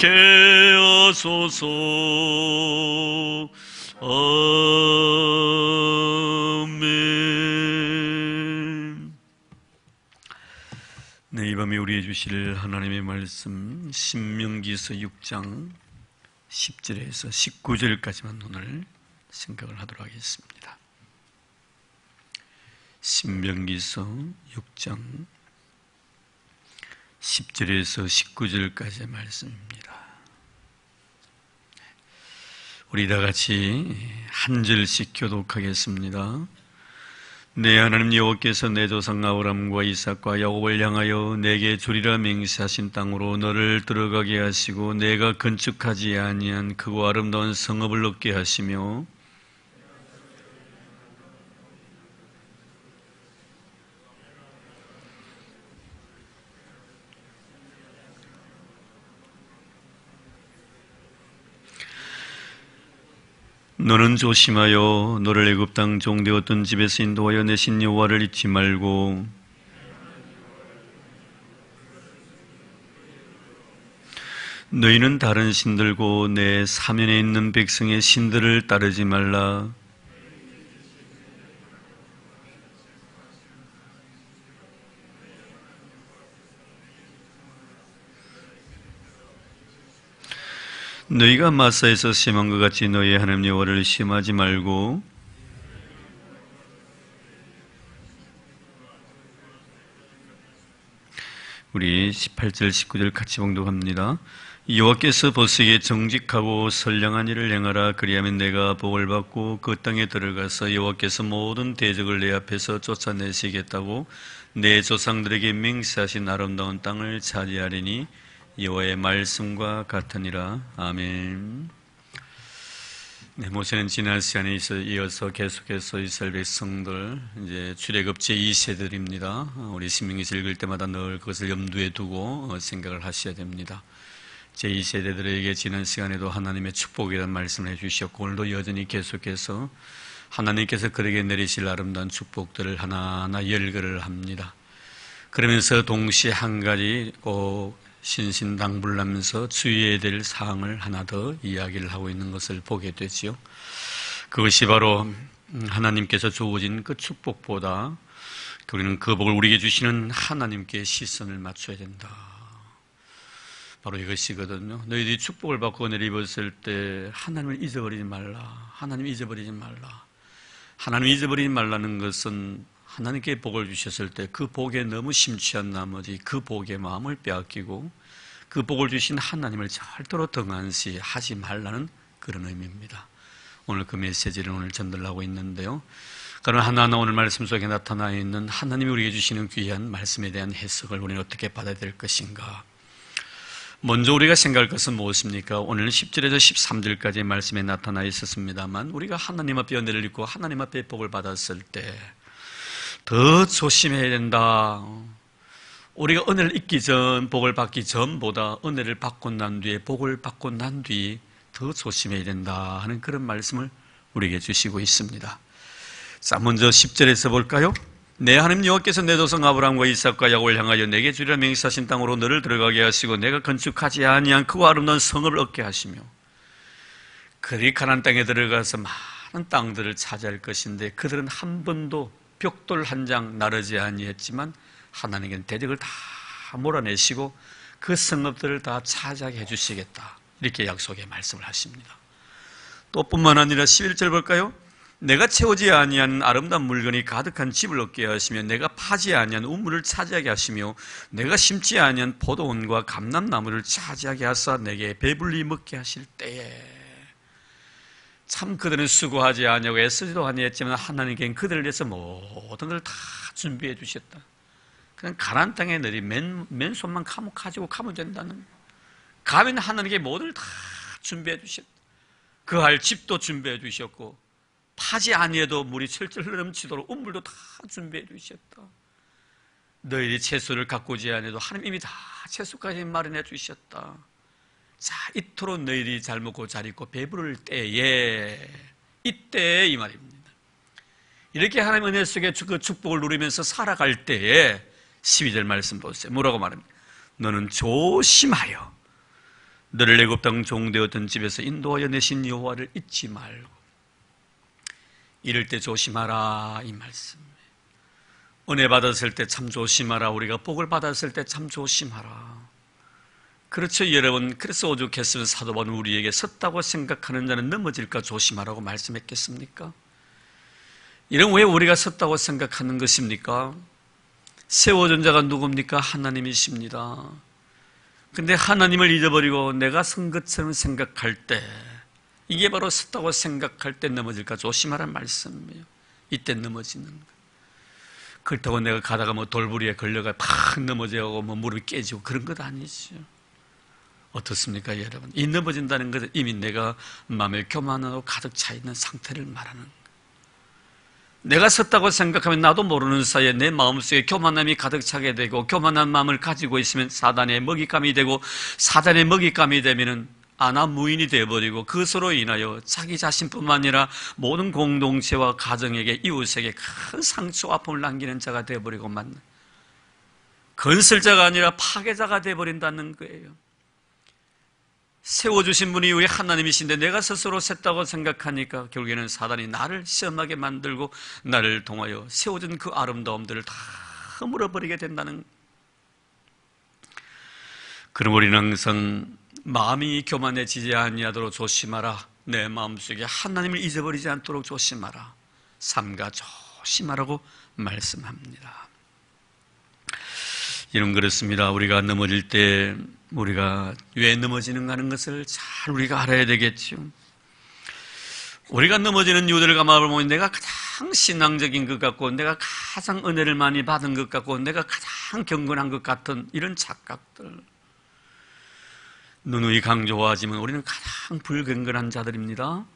하소서. 아멘. 네, 이 밤에 우리에게 주실 하나님의 말씀 신명기서 6장 10절에서 19절까지만 오늘 생각을 하도록 하겠습니다. 신명기서 6장 10절에서 19절까지의 말씀입니다. 우리 다 같이 한 절씩 교독하겠습니다. 내 하나님 여호와께서 내 조상 아브라함과 이삭과 야곱을 향하여 내게 주리라 맹세하신 땅으로 너를 들어가게 하시고 내가 건축하지 아니한 크고 아름다운 성읍을 얻게 하시며 너는 조심하여 너를 애굽 땅 종되었던 집에서 인도하여 내신 여호와를 잊지 말고 너희는 다른 신들고 내 사면에 있는 백성의 신들을 따르지 말라. 너희가 마사에서 시험한 것 같이 너희의 하나님 여호와를 시험하지 말고 우리 18절 19절 같이 봉독합니다. 여호와께서 보시기에 정직하고 선량한 일을 행하라. 그리하면 내가 복을 받고 그 땅에 들어가서 여호와께서 모든 대적을 내 앞에서 쫓아내시겠다고 내 조상들에게 맹세하신 아름다운 땅을 차지하리니 여호와의 말씀과 같으니라. 아멘. 네, 모세는 지난 시간에 이어서 계속해서 이스라엘 백성들 이제 출애굽 제2세들입니다. 우리 신명기서 읽을 때마다 늘 그것을 염두에 두고 생각을 하셔야 됩니다. 제2세대들에게 지난 시간에도 하나님의 축복이라는 말씀을 해주셨고 오늘도 여전히 계속해서 하나님께서 그에게 내리실 아름다운 축복들을 하나하나 열거를 합니다. 그러면서 동시에 한 가지 꼭 신신당부하면서 주의해야 될 사항을 하나 더 이야기를 하고 있는 것을 보게 되지요. 그것이 바로 하나님께서 주어진 그 축복보다 우리는 그 복을 우리에게 주시는 하나님께 시선을 맞춰야 된다. 바로 이것이거든요. 너희들이 축복을 받고 은혜를 입었을 때 하나님을 잊어버리지 말라. 하나님 잊어버리지 말라. 하나님 잊어버리지 말라는 것은 하나님께 복을 주셨을 때 그 복에 너무 심취한 나머지 그 복의 마음을 빼앗기고 그 복을 주신 하나님을 절대로 등한시 하지 말라는 그런 의미입니다. 오늘 그 메시지를 오늘 전달하고 있는데요. 그러나 하나하나 오늘 말씀 속에 나타나 있는 하나님이 우리에게 주시는 귀한 말씀에 대한 해석을 우리는 어떻게 받아야 될 것인가. 먼저 우리가 생각할 것은 무엇입니까? 오늘 10절에서 13절까지의 말씀에 나타나 있었습니다만 우리가 하나님 앞에 은혜를 입고 하나님 앞에 복을 받았을 때 더 조심해야 된다. 우리가 은혜를 입기 전, 복을 받기 전보다 은혜를 받고 난 뒤에, 복을 받고 난 뒤에 더 조심해야 된다 하는 그런 말씀을 우리에게 주시고 있습니다. 자, 먼저 10절에서 볼까요? 내 하나님 여호와께서 내 조상 아브라함과 이삭과 야곱을 향하여 내게 주리라 맹세하신 땅으로 너를 들어가게 하시고 내가 건축하지 아니한 크고 아름다운 성읍을 얻게 하시며 그들이 가나안 땅에 들어가서 많은 땅들을 차지할 것인데 그들은 한 번도 벽돌 한 장 나르지 아니했지만 하나님께는 대적을 다 몰아내시고 그 성읍들을 다 차지하게 해주시겠다. 이렇게 약속의 말씀을 하십니다. 또 뿐만 아니라 11절 볼까요? 내가 채우지 아니한 아름다운 물건이 가득한 집을 얻게 하시며 내가 파지 아니한 우물을 차지하게 하시며 내가 심지 아니한 포도원과 감람나무를 차지하게 하사 내게 배불리 먹게 하실 때에 참 그들은 수고하지 아니하고 애쓰지도 아니했지만 하나님께는 그들을 위해서 모든 걸 다 준비해 주셨다. 그냥 가나안 땅에 너희 맨손만 가지고 가면 된다는 가면 하나님께 모든 걸 다 준비해 주셨다. 그 할 집도 준비해 주셨고 파지 아니해도 물이 철철 넘치도록 우물도 다 준비해 주셨다. 너희들이 채소를 가꾸지 아니해도 하나님 이미 다 채소까지 마련해 주셨다. 자, 이토록 너희들이 잘 먹고 잘 입고 배부를 때에 이때 이 말입니다. 이렇게 하나님 은혜 속에 그 축복을 누리면서 살아갈 때에 12절 말씀 보세요. 뭐라고 말합니까? 너는 조심하여 너를 애굽 땅 종되었던 집에서 인도하여 내신 여호와를 잊지 말고 이럴 때 조심하라 이 말씀. 은혜 받았을 때 참 조심하라. 우리가 복을 받았을 때 참 조심하라. 그렇죠 여러분. 그래서 오죽했으면 사도 바울은 우리에게 섰다고 생각하는 자는 넘어질까 조심하라고 말씀했겠습니까? 이런 왜 우리가 섰다고 생각하는 것입니까? 세워준 자가 누굽니까? 하나님이십니다. 근데 하나님을 잊어버리고 내가 선 것처럼 생각할 때, 이게 바로 섰다고 생각할 때 넘어질까 조심하라는 말씀이에요. 이때 넘어지는 거. 그렇다고 내가 가다가 뭐 돌부리에 걸려가 팍 넘어져가고 뭐 무릎이 깨지고 그런 것 아니죠. 어떻습니까 여러분? 이 넘어진다는 것은 이미 내가 마음에 교만하고 가득 차 있는 상태를 말하는 거예요. 내가 섰다고 생각하면 나도 모르는 사이에 내 마음속에 교만함이 가득 차게 되고, 교만한 마음을 가지고 있으면 사단의 먹잇감이 되고, 사단의 먹잇감이 되면은 아나무인이 되어버리고, 그것으로 인하여 자기 자신뿐만 아니라 모든 공동체와 가정에게, 이웃에게 큰 상처와 아픔을 남기는 자가 되어버리고 만 건설자가 아니라 파괴자가 되어버린다는 거예요. 세워주신 분이 우리 하나님이신데 내가 스스로 셌다고 생각하니까 결국에는 사단이 나를 시험하게 만들고 나를 통하여 세워준 그 아름다움들을 다 허물어버리게 된다는. 그럼 우리는 항상 마음이 교만해지지 아니하도록 조심하라. 내 마음속에 하나님을 잊어버리지 않도록 조심하라. 삼가 조심하라고 말씀합니다. 이런 그렇습니다. 우리가 넘어질 때 우리가 왜 넘어지는가 하는 것을 잘 우리가 알아야 되겠죠. 우리가 넘어지는 이유들을 가만보면 내가 가장 신앙적인 것 같고, 내가 가장 은혜를 많이 받은 것 같고, 내가 가장 경건한 것 같은 이런 착각들, 누누이 강조하지만 우리는 가장 불경건한 자들입니다.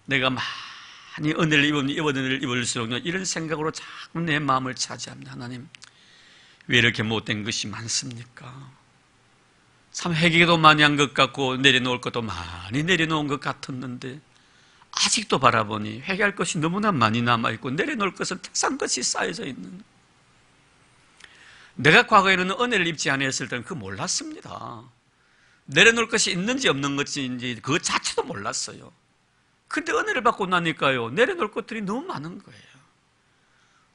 내가 많이 은혜를 입을수록 이런 생각으로 자꾸 내 마음을 차지합니다. 하나님, 왜 이렇게 못된 것이 많습니까? 참 회개도 많이 한 것 같고 내려놓을 것도 많이 내려놓은 것 같았는데 아직도 바라보니 회개할 것이 너무나 많이 남아있고 내려놓을 것은 태산 것이 쌓여져 있는. 내가 과거에는 은혜를 입지 아니했을 때는 그거 몰랐습니다. 내려놓을 것이 있는지 없는 것인지 그 자체도 몰랐어요. 근데 은혜를 받고 나니까요, 내려놓을 것들이 너무 많은 거예요.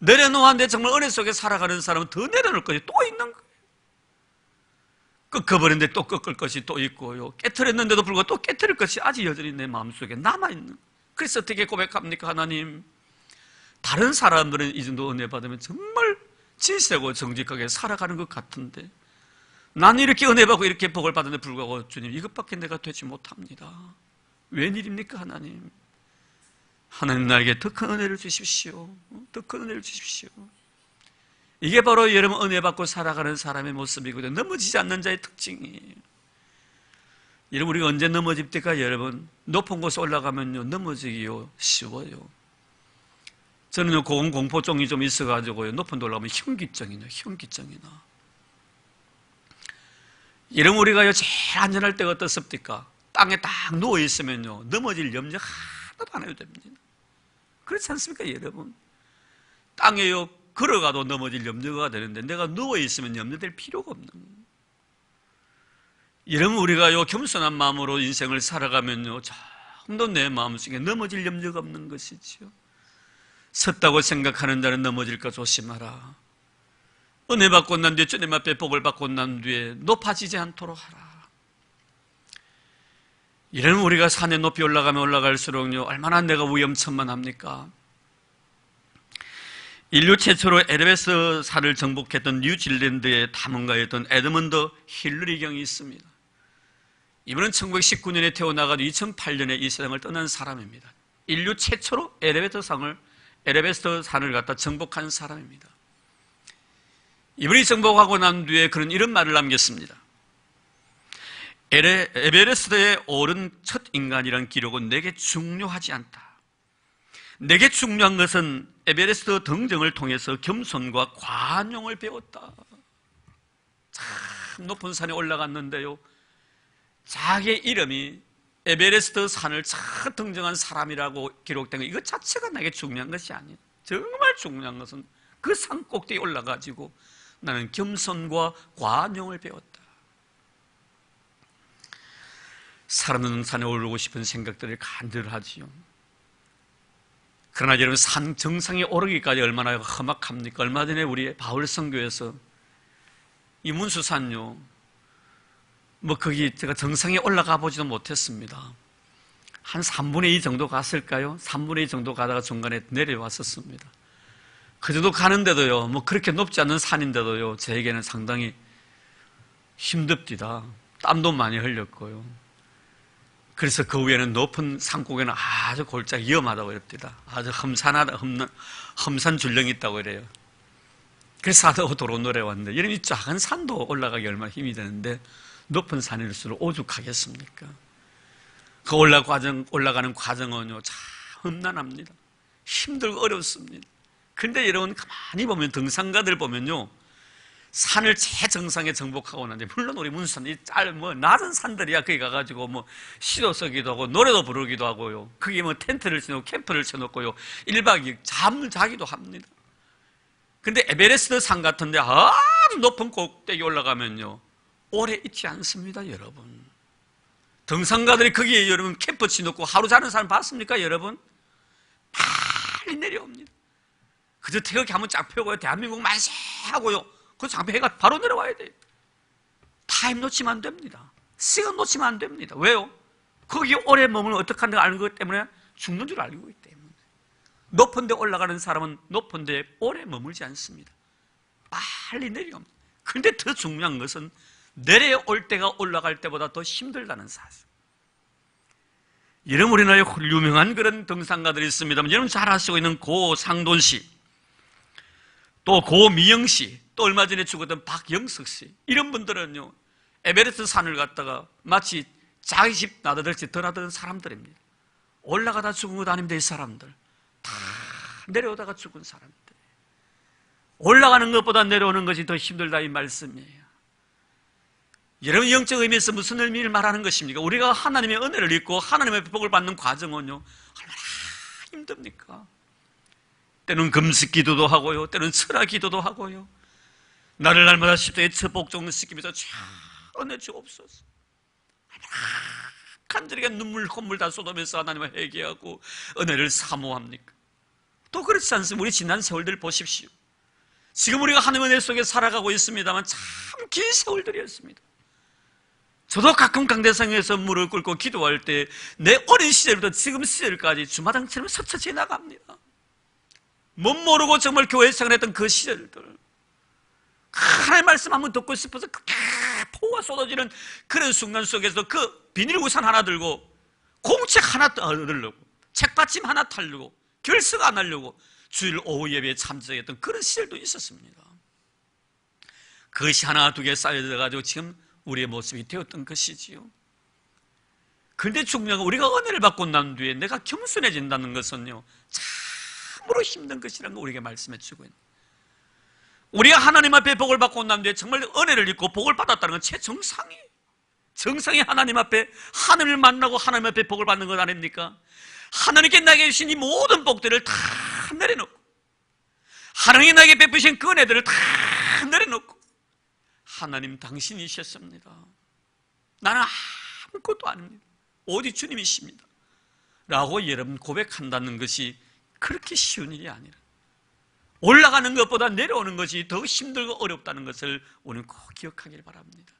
내려놓았는데 정말 은혜 속에 살아가는 사람은 더 내려놓을 것이 또 있는 거예요. 꺾어버렸는데 또 꺾을 것이 또 있고요. 깨트렸는데도 불구하고 또 깨트릴 것이 아직 여전히 내 마음속에 남아있는. 그래서 어떻게 고백합니까? 하나님, 다른 사람들은 이 정도 은혜 받으면 정말 진실하고 정직하게 살아가는 것 같은데 나는 이렇게 은혜 받고 이렇게 복을 받는데 불구하고 주님, 이것밖에 내가 되지 못합니다. 웬일입니까 하나님? 하나님, 나에게 더 큰 은혜를 주십시오. 더 큰 은혜를 주십시오. 이게 바로 여러분 은혜 받고 살아가는 사람의 모습이거든요. 넘어지지 않는 자의 특징이에요. 여러분, 우리가 언제 넘어집니까? 여러분, 높은 곳에 올라가면요 넘어지기요 쉬워요. 저는요 공포증이 좀 있어가지고요 높은 데 올라가면 현기증이 나. 여러분, 우리가요 제일 안전할 때가 어떻습니까? 땅에 딱 누워있으면요 넘어질 염려 하나도 안 해도 됩니다. 그렇지 않습니까 여러분? 땅에요 걸어가도 넘어질 염려가 되는데 내가 누워있으면 염려될 필요가 없는 거예요. 여러분, 우리가요 겸손한 마음으로 인생을 살아가면요 조금도 내 마음속에 넘어질 염려가 없는 것이지요. 섰다고 생각하는 자는 넘어질까 조심하라. 은혜 받고 난 뒤에, 주님 앞에 복을 받고 난 뒤에 높아지지 않도록 하라. 이런 우리가 산에 높이 올라가면 올라갈수록요 얼마나 내가 위험천만합니까? 인류 최초로 에베레스트 산을 정복했던 뉴질랜드의 탐험가였던 에드먼드 힐러리 경이 있습니다. 이분은 1919년에 태어나가지고 2008년에 이 세상을 떠난 사람입니다. 인류 최초로 에베레스트 산을 갖다 정복한 사람입니다. 이분이 정복하고 난 뒤에 그런 이런 말을 남겼습니다. 에베레스트에 오른 첫 인간이란 기록은 내게 중요하지 않다. 내게 중요한 것은 에베레스트 등정을 통해서 겸손과 관용을 배웠다. 참 높은 산에 올라갔는데요 자기의 이름이 에베레스트 산을 첫 등정한 사람이라고 기록된 것, 이것 자체가 내게 중요한 것이 아니에요. 정말 중요한 것은 그 산 꼭대기에 올라가지고 나는 겸손과 관용을 배웠다. 살아있는 산에 오르고 싶은 생각들이 간절하지요. 그러나 여러분, 산 정상에 오르기까지 얼마나 험악합니까? 얼마 전에 우리 바울 선교에서 이 문수산요, 거기 제가 정상에 올라가 보지도 못했습니다. 한 3분의 2 정도 갔을까요? 3분의 2 정도 가다가 중간에 내려왔었습니다. 그 정도 가는데도요, 그렇게 높지 않은 산인데도요, 저에게는 상당히 힘듭니다. 땀도 많이 흘렸고요. 그래서 그 위에는 높은 산꼭에는 아주 골짜기 위험하다고 그럽니다. 아주 험산 줄령이 있다고 그래요. 그래서 도로 내려왔는데, 이런 이 작은 산도 올라가기 얼마나 힘이 드는데 높은 산일수록 오죽하겠습니까? 그 올라가는 과정은요, 참 험난합니다. 힘들고 어렵습니다. 근데 여러분, 가만히 보면 등산가들 보면요, 산을 최정상에 정복하고 나는데, 물론 우리 문수산, 낮은 산들이야. 거기 가가지고 시도 쓰기도 하고, 노래도 부르기도 하고요. 거기 텐트를 치놓고, 캠프를 쳐놓고요. 1박 2일 잠을 자기도 합니다. 근데 에베레스트 산 같은데 아주 높은 꼭대기 올라가면요, 오래 있지 않습니다, 여러분. 등산가들이 거기에 여러분 캠프 치놓고 하루 자는 사람 봤습니까, 여러분? 빨리 내려옵니다. 그저 태극기 한번 쫙 펴고요, 대한민국 만세 하고요, 그 장패해가 바로 내려와야 돼요. 타임 놓치면 안 됩니다. 시간 놓치면 안 됩니다. 왜요? 거기 오래 머물면 어떡한데 아는 것 때문에 죽는 줄 알고 있기 때문에. 높은 데 올라가는 사람은 높은 데 오래 머물지 않습니다. 빨리 내려옵니다. 그런데 더 중요한 것은 내려올 때가 올라갈 때보다 더 힘들다는 사실. 여러분, 우리나라에 유명한 그런 등산가들이 있습니다만, 여러분 잘 아시고 있는 고상돈 씨, 또 고미영 씨, 또 얼마 전에 죽었던 박영석 씨, 이런 분들은요, 에베레스트 산을 갔다가 마치 자기 집 나다들지 떠나던 사람들입니다. 올라가다 죽은 것 아닙니다. 이 사람들 다 내려오다가 죽은 사람들. 올라가는 것보다 내려오는 것이 더 힘들다, 이 말씀이에요. 여러분, 영적 의미에서 무슨 의미를 말하는 것입니까? 우리가 하나님의 은혜를 입고 하나님의 복을 받는 과정은요, 얼마나 힘듭니까? 때는 금식 기도도 하고요, 때는 철학 기도도 하고요, 나를 날마다 10대의 처복 종을 시키면서 쫙 은혜 주옵소서. 간절하게 눈물 콧물 다 쏟으면서 하나님을 회개하고 은혜를 사모합니까? 또 그렇지 않습니까? 우리 지난 세월들 보십시오. 지금 우리가 하나님의 은혜 속에 살아가고 있습니다만 참 긴 세월들이었습니다. 저도 가끔 강대상에서 무릎 꿇고 기도할 때 내 어린 시절부터 지금 시절까지 주마등처럼 스쳐 지나갑니다. 못 모르고 정말 교회 생활했던 그 시절들, 하나님의 말씀 한번 듣고 싶어서 포가 쏟아지는 그런 순간 속에서 그 비닐우산 하나 들고 공책 하나 얻으려고, 책받침 하나 타려고, 결석 안 하려고 주일 오후 예배에 참석했던 그런 시절도 있었습니다. 그것이 하나 두 개 쌓여져가지고 지금 우리의 모습이 되었던 것이지요. 그런데 중요한 건 우리가 은혜를 받고 난 뒤에 내가 겸손해진다는 것은요, 참으로 힘든 것이라는 걸 우리에게 말씀해 주고 있는, 우리가 하나님 앞에 복을 받고 난 뒤에 정말 은혜를 입고 복을 받았다는 건 최정상이에요. 정상이 하나님 앞에, 하나님을 만나고 하나님 앞에 복을 받는 것 아닙니까? 하나님께 나에게 주신 이 모든 복들을 다 내려놓고, 하나님이 나에게 베푸신 그 은혜들을 다 내려놓고, 하나님 당신이셨습니다, 나는 아무것도 아닙니다, 오직 주님이십니다 라고 여러분 고백한다는 것이 그렇게 쉬운 일이 아니라, 올라가는 것보다 내려오는 것이 더 힘들고 어렵다는 것을 우리는 꼭 기억하길 바랍니다.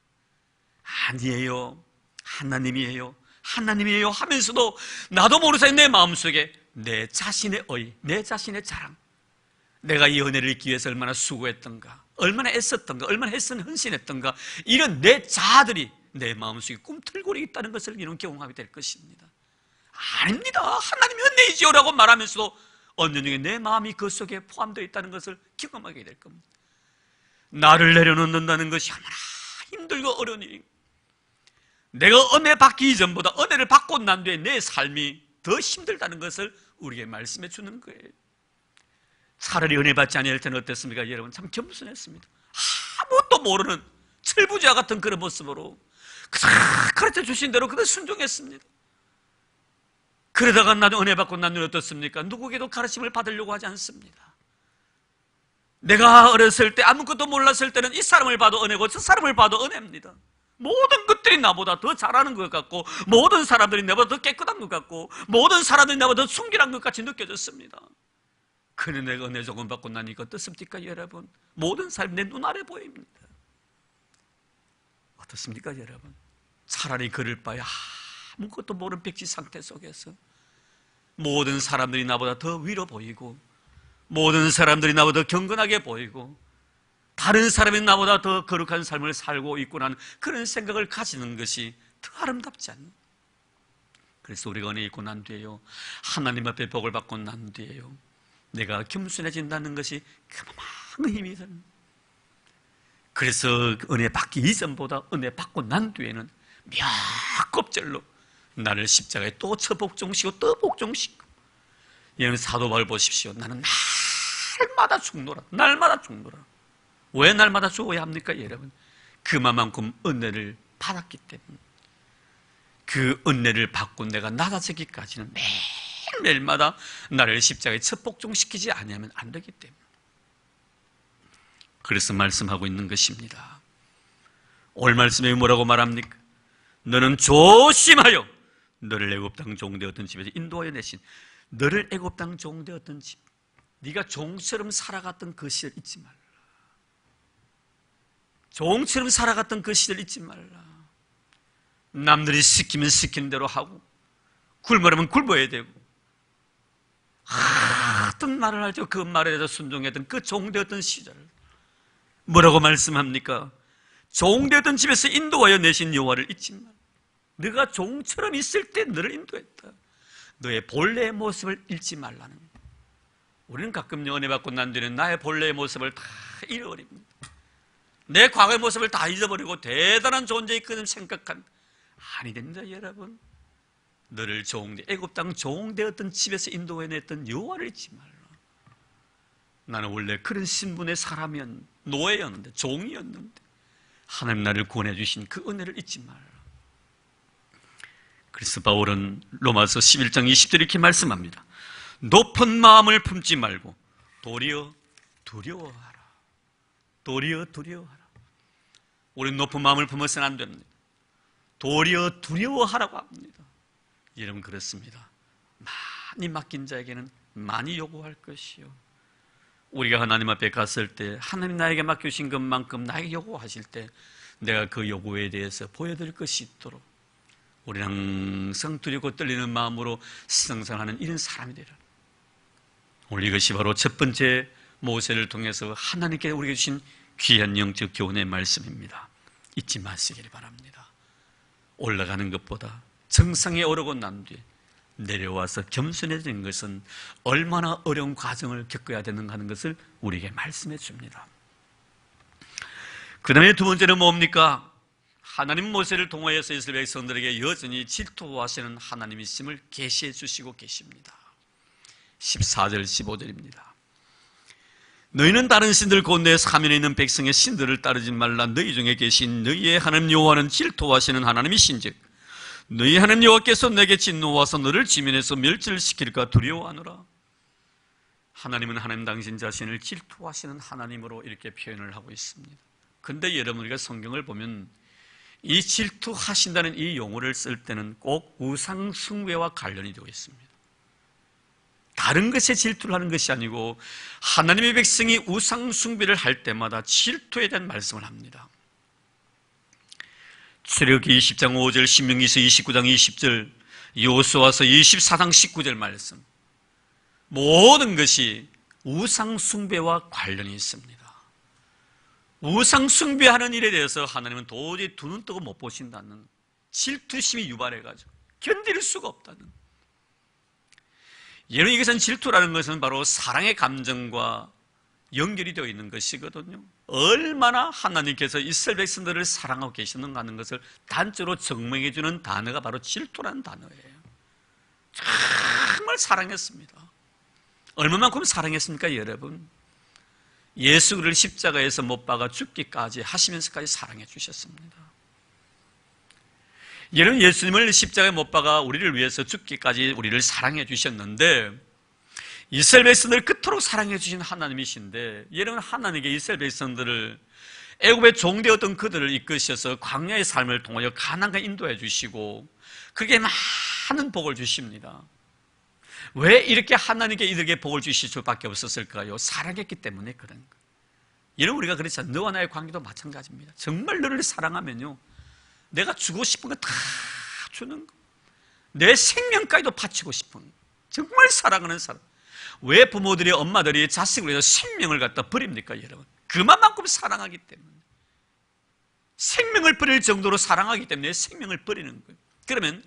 아니에요, 하나님이에요, 하나님이에요 하면서도 나도 모르는 사이 내 마음속에 내 자신의 의, 내 자신의 자랑, 내가 이 은혜를 잊기 위해서 얼마나 수고했던가, 얼마나 애썼던가, 얼마나 헌신했던가, 이런 내 자아들이 내 마음속에 꿈틀거리고 있다는 것을 이런 경험하게 될 것입니다. 아닙니다, 하나님이 은혜이지요라고 말하면서도 언젠중에 내 마음이 그 속에 포함되어 있다는 것을 경험하게 될 겁니다. 나를 내려놓는다는 것이 얼마나 힘들고 어려운 일입니다. 내가 은혜 받기 이전보다 은혜를 받고 난 뒤에 내 삶이 더 힘들다는 것을 우리에게 말씀해 주는 거예요. 차라리 은혜 받지 아니할 때는 어땠습니까? 여러분 참 겸손했습니다. 아무것도 모르는 철부지와 같은 그런 모습으로 가르쳐 주신 대로 그대로 순종했습니다. 그러다가 나도 은혜 받고 난 뒤에 어떻습니까? 누구에게도 가르침을 받으려고 하지 않습니다. 내가 어렸을 때 아무것도 몰랐을 때는 이 사람을 봐도 은혜고 저 사람을 봐도 은혜입니다. 모든 것들이 나보다 더 잘하는 것 같고, 모든 사람들이 나보다 더 깨끗한 것 같고, 모든 사람들이 나보다 더 순결한 것 같이 느껴졌습니다. 그런데 내가 은혜 조금 받고 나니까 어떻습니까 여러분? 모든 사람이 내 눈 아래 보입니다. 어떻습니까 여러분? 차라리 그럴 바에 아무것도 모르는 백지 상태 속에서 모든 사람들이 나보다 더 위로 보이고, 모든 사람들이 나보다 더 경건하게 보이고, 다른 사람이 나보다 더 거룩한 삶을 살고 있구나 하는 그런 생각을 가지는 것이 더 아름답지 않나? 그래서 우리가 은혜 있고 난 뒤에요, 하나님 앞에 복을 받고 난 뒤에요, 내가 겸손해진다는 것이 그만한 힘이 드는. 그래서 은혜 받기 이전보다 은혜 받고 난 뒤에는 몇 곱절로 나를 십자가에 또 처복종시키고 또 복종시키고. 여러분 사도 바울 보십시오. 나는 날마다 죽노라, 날마다 죽노라. 왜 날마다 죽어야 합니까 여러분? 그만큼 은혜를 받았기 때문에. 그 은혜를 받고 내가 낮아지기까지는 매일매일마다 나를 십자가에 처복종시키지 않으면 안 되기 때문에. 그래서 말씀하고 있는 것입니다. 오늘 말씀에 뭐라고 말합니까? 너는 조심하여 너를 애굽 땅 종되었던 집에서 인도하여 내신, 너를 애굽 땅 종되었던 집, 네가 종처럼 살아갔던 그 시절 잊지 말라. 종처럼 살아갔던 그 시절 잊지 말라. 남들이 시키면 시키는 대로 하고, 굶으려면 굶어야 되고, 어떤 말을 할 때 그 말에 대해서 순종했던 그 종되었던 시절, 뭐라고 말씀합니까? 종되었던 집에서 인도하여 내신 여호와를 잊지 말라. 네가 종처럼 있을 때 너를 인도했다. 너의 본래의 모습을 잃지 말라는 거예요. 우리는 가끔 은혜 받고 난 뒤에는 나의 본래의 모습을 다 잃어버립니다. 내 과거의 모습을 다 잊어버리고 대단한 존재의 그는 생각한. 아니 됩니다 여러분. 너를 애굽 땅 종되었던 집에서 인도해냈던 여호와를 잊지 말라. 나는 원래 그런 신분의 사람이었는데, 노예였는데, 종이었는데 하나님 나를 구원해 주신 그 은혜를 잊지 말라. 그래서 바울은 로마서 11장 20절 이렇게 말씀합니다. 높은 마음을 품지 말고 도리어 두려워하라. 도리어 두려워하라. 우리는 높은 마음을 품어서는 안 됩니다. 도리어 두려워하라고 합니다. 여러분 그렇습니다. 많이 맡긴 자에게는 많이 요구할 것이요, 우리가 하나님 앞에 갔을 때 하나님 나에게 맡겨주신 것만큼 나에게 요구하실 때 내가 그 요구에 대해서 보여드릴 것이 있도록 우리는 항상 두렵고 떨리는 마음으로 승상하는 이런 사람이 되라. 오늘 이것이 바로 첫 번째 모세를 통해서 하나님께 우리에게 주신 귀한 영적 교훈의 말씀입니다. 잊지 마시기를 바랍니다. 올라가는 것보다 정상에 오르고 난 뒤에 내려와서 겸손해지는 것은 얼마나 어려운 과정을 겪어야 되는가 하는 것을 우리에게 말씀해 줍니다. 그 다음에 두 번째는 뭡니까? 하나님 모세를 통하여서 이스라엘 백성들에게 여전히 질투하시는 하나님이심을 계시해 주시고 계십니다. 14절 15절입니다. 너희는 다른 신들 곧 내 사면에 있는 백성의 신들을 따르지 말라. 너희 중에 계신 너희의 하나님 여호와는 질투하시는 하나님이신즉 너희 하나님 여호와께서 내게 진노하사 너를 지면에서 멸절시킬까 두려워하노라. 하나님은 하나님 당신 자신을 질투하시는 하나님으로 이렇게 표현을 하고 있습니다. 근데 여러분 우리가 성경을 보면 이 질투하신다는 이 용어를 쓸 때는 꼭 우상 숭배와 관련이 되어 있습니다. 다른 것에 질투를 하는 것이 아니고 하나님의 백성이 우상 숭배를 할 때마다 질투에 대한 말씀을 합니다. 출애굽기 20장 5절, 신명기서 29장 20절, 여호수아서 24장 19절 말씀, 모든 것이 우상 숭배와 관련이 있습니다. 우상 숭배하는 일에 대해서 하나님은 도저히 두 눈 뜨고 못 보신다는 질투심이 유발해가지고 견딜 수가 없다는. 여러분 이것은 질투라는 것은 바로 사랑의 감정과 연결이 되어 있는 것이거든요. 얼마나 하나님께서 이스라엘 백성들을 사랑하고 계시는가 하는 것을 단적으로 증명해 주는 단어가 바로 질투라는 단어예요. 정말 사랑했습니다. 얼마만큼 사랑했습니까 여러분? 예수를 십자가에서 못 박아 죽기까지 하시면서까지 사랑해 주셨습니다. 여러분 예수님을 십자가에 못 박아 우리를 위해서 죽기까지 우리를 사랑해 주셨는데 이스라엘 백성들을 그토록 사랑해 주신 하나님이신데 여러분 하나님께 이스라엘 백성들을 애굽의 종되었던 그들을 이끄셔서 광야의 삶을 통하여 가나안에 인도해 주시고 그렇게 많은 복을 주십니다. 왜 이렇게 하나님께 이들에게 복을 주실 수밖에 없었을까요? 사랑했기 때문에 그런 거예요. 여러분, 우리가 그렇죠. 너와 나의 관계도 마찬가지입니다. 정말 너를 사랑하면요, 내가 주고 싶은 거 다 주는 거, 내 생명까지도 바치고 싶은 거. 정말 사랑하는 사람. 왜 부모들이, 엄마들이 자식을 위해서 생명을 갖다 버립니까, 여러분? 그만큼 사랑하기 때문에. 생명을 버릴 정도로 사랑하기 때문에 생명을 버리는 거예요. 그러면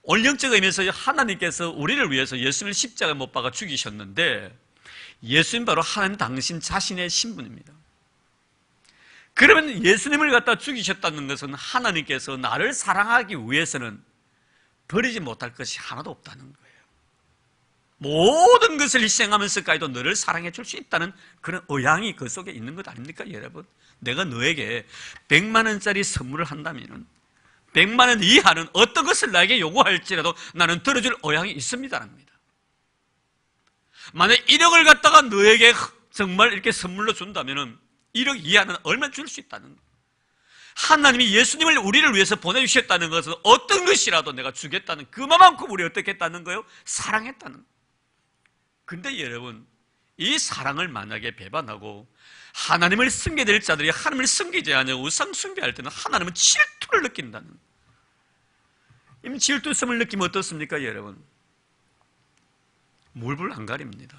오늘 영적 의미에서 하나님께서 우리를 위해서 예수님을 십자가에 못 박아 죽이셨는데, 예수님 바로 하나님 당신 자신의 신분입니다. 그러면 예수님을 갖다 죽이셨다는 것은 하나님께서 나를 사랑하기 위해서는 버리지 못할 것이 하나도 없다는 거예요. 모든 것을 희생하면서까지도 너를 사랑해 줄 수 있다는 그런 의향이 그 속에 있는 것 아닙니까, 여러분? 내가 너에게 100만 원짜리 선물을 한다면 100만 원 이하는 어떤 것을 나에게 요구할지라도 나는 들어줄 의향이 있습니다랍니다. 만약 1억을 갖다가 너에게 정말 이렇게 선물로 준다면 1억 이하는 얼마 줄 수 있다는 거예요. 하나님이 예수님을 우리를 위해서 보내주셨다는 것은 어떤 것이라도 내가 주겠다는, 그만큼 우리 어떻게 했다는 거예요? 사랑했다는 거예요. 근데 여러분, 이 사랑을 만약에 배반하고 하나님을 섬겨야 될 자들이 하나님을 섬기지 않고 우상 숭배할 때는 하나님은 질투를 느낀다는 거예요. 이미 질투성을 느끼면 어떻습니까, 여러분? 물불 안 가립니다.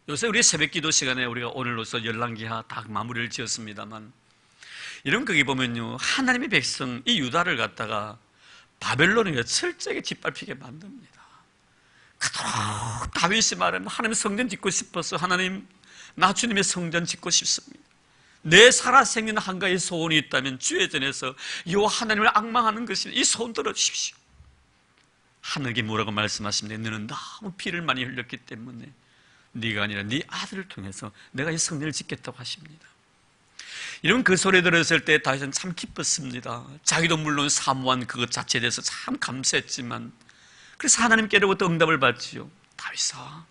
요새 우리 새벽 기도 시간에 우리가 오늘로서 열랑기하 다 마무리를 지었습니다만, 이런 거기 보면요, 하나님의 백성 이 유다를 갖다가 바벨론에 철저하게 짓밟히게 만듭니다. 그토록 다윗이 말하면 하나님 성전 짓고 싶어서, 하나님 나 주님의 성전 짓고 싶습니다. 내 살아생전 한가지 소원이 있다면 주의 전에서 여호와 하나님을 앙망하는 것이, 이 소원 들어주십시오. 하늘에게 뭐라고 말씀하십니까? 너는 너무 피를 많이 흘렸기 때문에 네가 아니라 네 아들을 통해서 내가 이 성전을 짓겠다고 하십니다. 이런 그 소리 들었을 때 다윗은 참 기뻤습니다. 자기도 물론 사모한 그것 자체에 대해서 참 감사했지만, 그래서 하나님께로부터 응답을 받지요. 다윗아,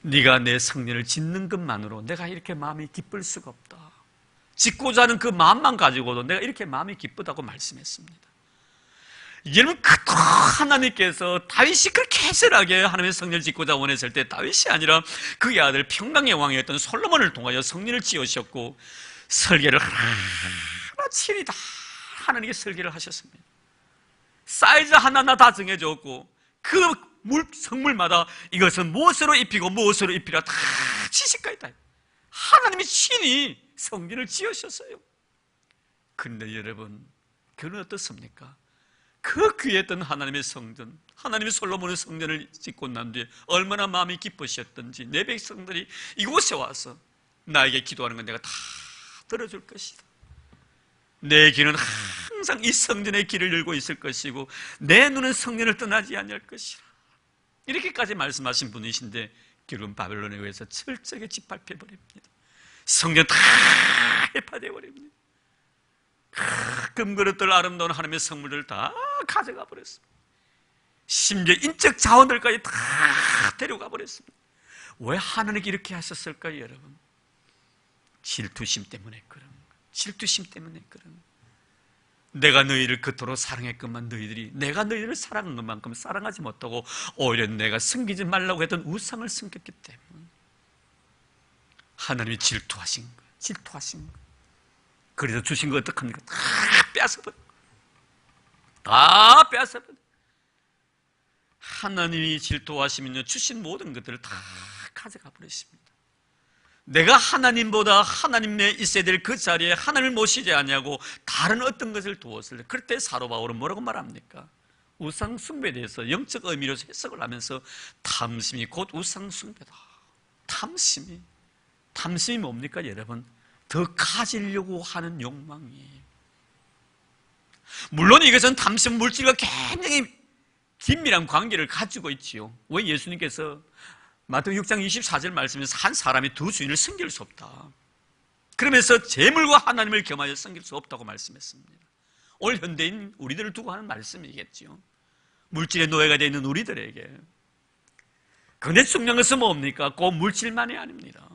네가 내 성전을 짓는 것만으로 내가 이렇게 마음이 기쁠 수가 없다. 짓고자 하는 그 마음만 가지고도 내가 이렇게 마음이 기쁘다고 말씀했습니다. 여러분, 그토록 하나님께서 다윗이 그렇게 해설하게 하나님의 성전을 짓고자 원했을 때 다윗이 아니라 그의 아들 평강의 왕이었던 솔로몬을 통하여 성전을 지으셨고, 설계를 하나하나 다 하나님께 설계를 하셨습니다. 사이즈 하나하나 다 정해졌고, 그 성물마다 이것은 무엇으로 입히고 무엇으로 입히라 다 지시까지 다 하나님이 친히 성전을 지으셨어요. 그런데 여러분, 그건 어떻습니까? 그 귀했던 하나님의 성전, 하나님의 솔로몬의 성전을 짓고 난 뒤에 얼마나 마음이 기쁘셨던지, 내 백성들이 이곳에 와서 나에게 기도하는 건 내가 다 들어줄 것이다. 내 귀는 항상 이 성전의 길을 열고 있을 것이고 내 눈은 성전을 떠나지 않을 것이라, 이렇게까지 말씀하신 분이신데 결국은 바벨론에 의해서 철저하게 짓밟혀버립니다. 성전 다 해파되어 버립니다. 금그릇들, 아름다운 하나님의 성물들 다 가져가 버렸습니다. 심지어 인적 자원들까지 다 데려가 버렸습니다. 왜 하나님께 이렇게 하셨을까요, 여러분? 질투심 때문에 그런 거예요. 질투심 때문에 그런 거예요. 내가 너희를 그토록 사랑했건만 너희들이 내가 너희를 사랑한 것만큼 사랑하지 못하고 오히려 내가 섬기지 말라고 했던 우상을 섬겼기 때문에 하나님이 질투하신 거예요. 질투하신 거예요. 그래서 주신 거 어떡합니까? 다 뺏어버려. 다 뺏어버려. 하나님이 질투하시면요, 주신 모든 것들을 다 가져가 버리십니다. 내가 하나님보다 하나님에 있어야 될 그 자리에 하나님을 모시지 아니하고 다른 어떤 것을 두었을 때, 그럴 때 사도 바울은 뭐라고 말합니까? 우상 숭배에 대해서 영적 의미로 해석을 하면서 탐심이 곧 우상 숭배다. 탐심이 뭡니까, 여러분? 더 가지려고 하는 욕망이. 물론 이것은 탐심 물질과 굉장히 긴밀한 관계를 가지고 있지요. 왜 예수님께서 마태복음 6장 24절 말씀에서 한 사람이 두 주인을 섬길 수 없다. 그러면서 재물과 하나님을 겸하여 섬길 수 없다고 말씀했습니다. 오늘 현대인 우리들을 두고 하는 말씀이겠죠. 물질의 노예가 되어 있는 우리들에게. 그런데 중요한 것은 뭡니까? 꼭 물질만이 아닙니다.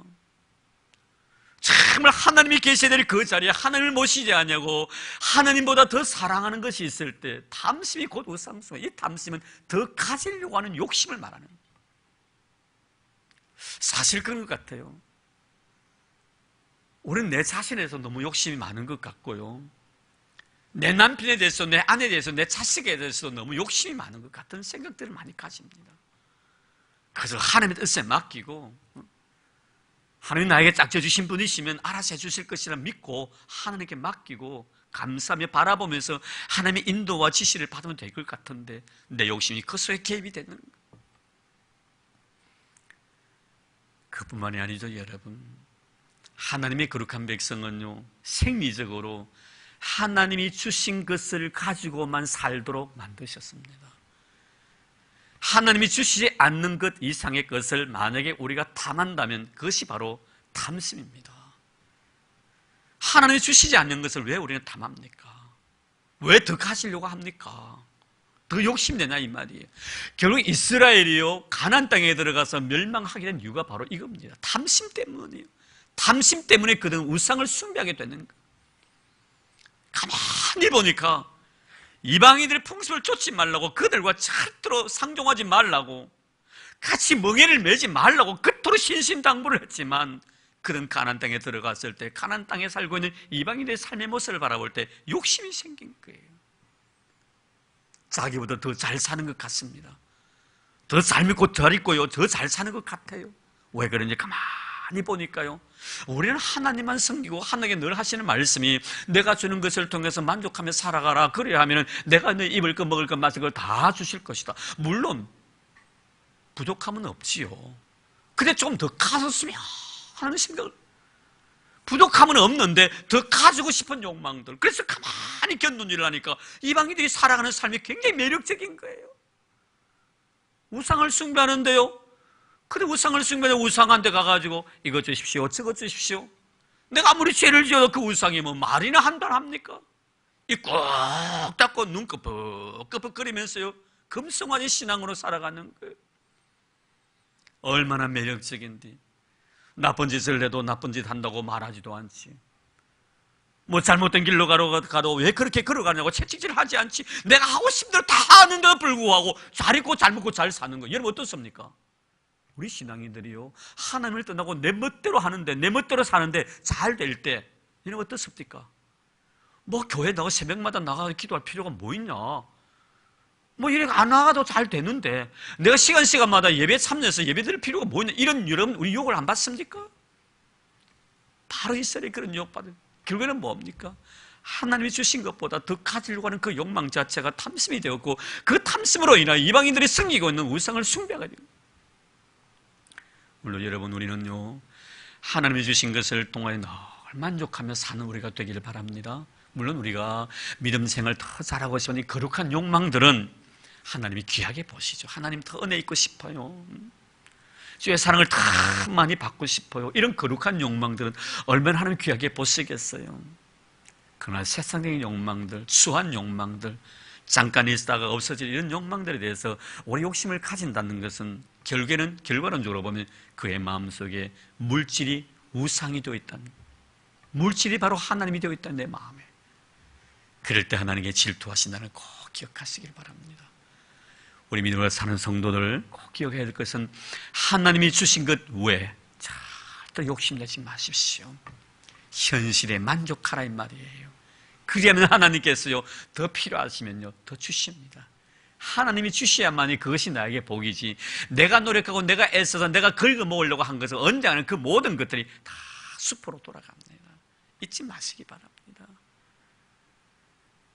참 정말 하나님이 계셔야 될 그 자리에 하나님을 모시지 않냐고 하나님보다 더 사랑하는 것이 있을 때 탐심이 곧 우상숭배. 이 탐심은 더 가지려고 하는 욕심을 말하는 사실 그런 것 같아요. 우리는 내 자신에 대해서 너무 욕심이 많은 것 같고요, 내 남편에 대해서, 내 아내에 대해서, 내 자식에 대해서 너무 욕심이 많은 것 같은 생각들을 많이 가집니다. 그래서 하나님의 뜻에 맡기고, 하나님 나에게 짝져 주신 분이시면 알아서 해주실 것이라 믿고 하나님께 맡기고 감사하며 바라보면서 하나님의 인도와 지시를 받으면 될 것 같은데 내 욕심이 그 속에 개입이 되는 거예요. 그뿐만이 아니죠, 여러분. 하나님의 거룩한 백성은요, 생리적으로 하나님이 주신 것을 가지고만 살도록 만드셨습니다. 하나님이 주시지 않는 것 이상의 것을 만약에 우리가 탐한다면 그것이 바로 탐심입니다. 하나님이 주시지 않는 것을 왜 우리는 탐합니까? 왜 더 가지려고 합니까? 더 욕심내냐 이 말이에요. 결국 이스라엘이요, 가나안 땅에 들어가서 멸망하게 된 이유가 바로 이겁니다. 탐심 때문이에요. 탐심 때문에 그들은 우상을 숭배하게 되는 거예요. 가만히 보니까 이방인들의 풍습을 쫓지 말라고, 그들과 절대로 상종하지 말라고, 같이 멍에를 매지 말라고 그토록 신신당부를 했지만 그는 가나안 땅에 들어갔을 때 가나안 땅에 살고 있는 이방인들의 삶의 모습을 바라볼 때 욕심이 생긴 거예요. 자기보다 더 잘 사는 것 같습니다. 더 잘 먹고 잘 입고요, 더 잘 사는 것 같아요. 왜 그런지 가만히 보니까요, 우리는 하나님만 섬기고 하나님께 늘 하시는 말씀이 내가 주는 것을 통해서 만족하며 살아가라. 그래야 하면 내가 너 입을 것 먹을 것 마실 걸 다 주실 것이다. 물론 부족함은 없지요. 근데 조금 더 가졌으면 하는 생각을, 부족함은 없는데 더 가지고 싶은 욕망들, 그래서 가만히 견눈질을 하니까 이방인들이 살아가는 삶이 굉장히 매력적인 거예요. 우상을 숭배하는데요, 근데 우상을 숭배하는 우상한테 가가지고 이것 주십시오, 저것 주십시오. 내가 아무리 죄를 지어도 그 우상이 뭐 말이나 한단합니까? 입 꼭 닫고 눈 끄덕끄덕거리면서요, 금송아지 신앙으로 살아가는 거예요. 얼마나 매력적인지. 나쁜 짓을 해도 나쁜 짓 한다고 말하지도 않지. 뭐 잘못된 길로 가도 왜 그렇게 걸어가냐고 채찍질 하지 않지. 내가 하고 싶은 대로 다 하는데도 불구하고 잘 입고 잘 먹고 잘 사는 거, 여러분 어떻습니까? 우리 신앙인들이요, 하나님을 떠나고 내 멋대로 하는데, 내 멋대로 사는데 잘 될 때 여러분 어떻습니까? 뭐 교회 나가 새벽마다 나가서 기도할 필요가 뭐 있냐, 뭐 이렇게 안 나가도 잘 되는데 내가 시간마다 예배 참여해서 예배 드릴 필요가 뭐 있냐, 이런 여러분 우리 욕을 안 받습니까? 바로 이스라엘이 그런 욕받은 결국에는 뭡니까? 하나님이 주신 것보다 더 가지려고 하는 그 욕망 자체가 탐심이 되었고, 그 탐심으로 인하여 이방인들이 섬기고 있는 우상을 숭배하게 됩니다. 물론 여러분, 우리는요, 하나님이 주신 것을 통하여 늘 만족하며 사는 우리가 되기를 바랍니다. 물론 우리가 믿음 생활 더 잘하고 싶으니 거룩한 욕망들은 하나님이 귀하게 보시죠. 하나님 더 은혜 있고 싶어요, 주의 사랑을 더 많이 받고 싶어요, 이런 거룩한 욕망들은 얼마나 하나님 귀하게 보시겠어요. 그러나 세상적인 욕망들, 수한 욕망들, 잠깐 있다가 없어질 이런 욕망들에 대해서 우리 욕심을 가진다는 것은 결과론적으로 보면 그의 마음속에 물질이 우상이 되어 있다는 거예요. 물질이 바로 하나님이 되어 있다는 내 마음에. 그럴 때 하나님께 질투하신다는 걸 꼭 기억하시길 바랍니다. 우리 믿음으로 사는 성도들 꼭 기억해야 될 것은 하나님이 주신 것 외에 절대 욕심내지 마십시오. 현실에 만족하라 이 말이에요. 그리하면 하나님께서요, 더 필요하시면요 더 주십니다. 하나님이 주셔야만이 그것이 나에게 복이지, 내가 노력하고 내가 애써서 내가 긁어 먹으려고 한 것은 언젠가는 그 모든 것들이 다 수포로 돌아갑니다. 잊지 마시기 바랍니다.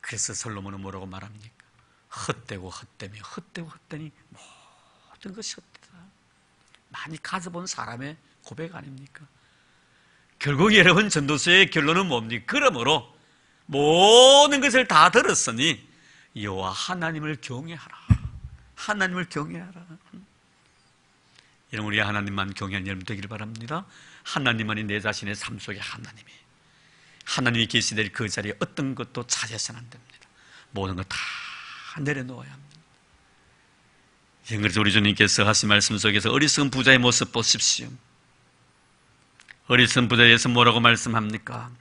그래서 솔로몬은 뭐라고 말합니까? 헛되고 헛되며 헛되고 헛되니 모든 것이 헛되다. 많이 가져본 사람의 고백 아닙니까? 결국 여러분, 전도서의 결론은 뭡니까? 그러므로 모든 것을 다 들었으니 여호와 하나님을 경외하라. 하나님을 경외하라. 이런 우리 하나님만 경외하는 여러분 되기를 바랍니다. 하나님만이 내 자신의 삶 속에 하나님이 계시될 그 자리에 어떤 것도 차지해서는 안 됩니다. 모든 것 다 내려놓아야 합니다. 그래서 우리 주님께서 하신 말씀 속에서 어리석은 부자의 모습 보십시오. 어리석은 부자에서 뭐라고 말씀합니까?